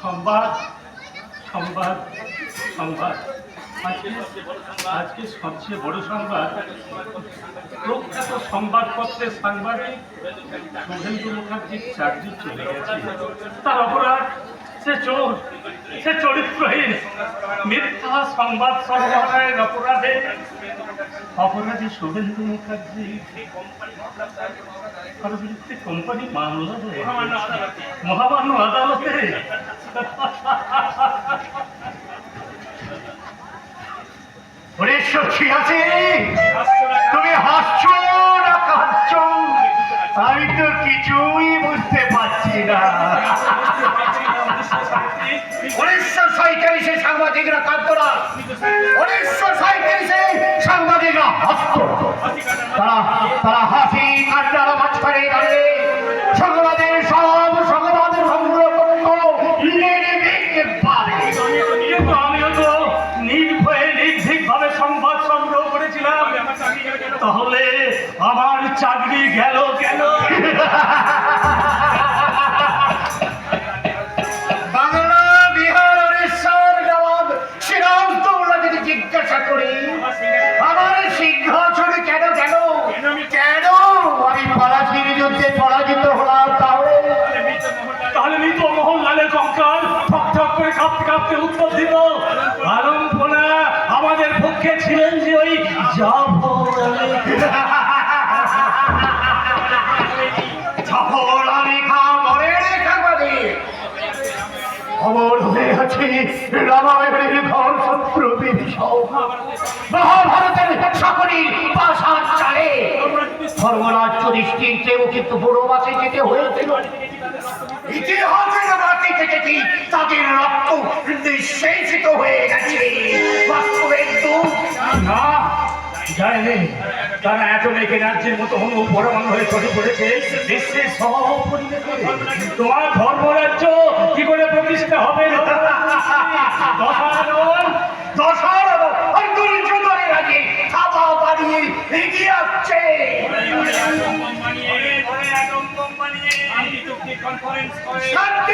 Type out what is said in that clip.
সংবাদ সংবাদ সংবাদ আজকে সবচেয়ে বড় সংবাদ, প্রখ্যাত সংবাদপত্রের সাংবাদিক শুভেন্দু মুখার্জির চাকরি চলে গেছে। তার অপরাধ, সে চোর, সে চরিত্রহীন, মিথ্যা সংবাদ সরবরাহের অপরাধী শুভেন্দু মুখার্জি তার বিরুদ্ধে কোম্পানি মামলা দেয় মহামান্য আদালতে। তুমি হাসছ না কাঁদছ? আমি তো কিছুই বুঝতে পারছি না। 1947 সাংবাদিকরা কাঁদত না, 1937 সাংবাদিকরা হাসত। তারা হাসি কান্নার মাঝখানে দাঁড়িয়ে সংবাদের সব সংবাদ সংগ্রহ করত নির্ভীকভাবে। কিন্তু আমিও তো নির্ভয়ে নির্ভীকভাবে সংবাদ সংগ্রহ করেছিলাম। তাহলে আমার চাকরি গেল কেন? বাংলা, বিহার, উড়িষ্যার নবাব সিরাজদৌল্লা যদি জিজ্ঞাসা করি আমার সিংহাসনে কেন গেল, কেন আমি পলাশির যুদ্ধে পরাজিত হলাম, তাহলে মৃত মোহনলালের কঙ্কাল ঠক ঠক করে কাঁপতে কাঁপতে উত্তর দিব, আলম্পনা আমাদের পক্ষে ছিলেন যে ওই খবর হয়ে আছে রামায়ণের ঘর শত্রু মহাভারতের সকলের পাশার চালে ধর্মরাজ যুধিষ্ঠিরকেও কিন্তু বনবাসে যেতে হয়েছিল। ইতিহাসের মাটি থেকে কি তাদের রক্ত নিঃশেষিত হয়ে গেছে? বাস্তবের না যায়নি, তারা এত লেগে রাজ্যের মতো হনু পরমাণু হয়ে ছড়ে পড়েছে বিশ্বের সব পরিবেশে। তোমার ধর্মরাজ্য কি করে প্রতিষ্ঠা হবে? এগিয়ে আসছে। শান্তি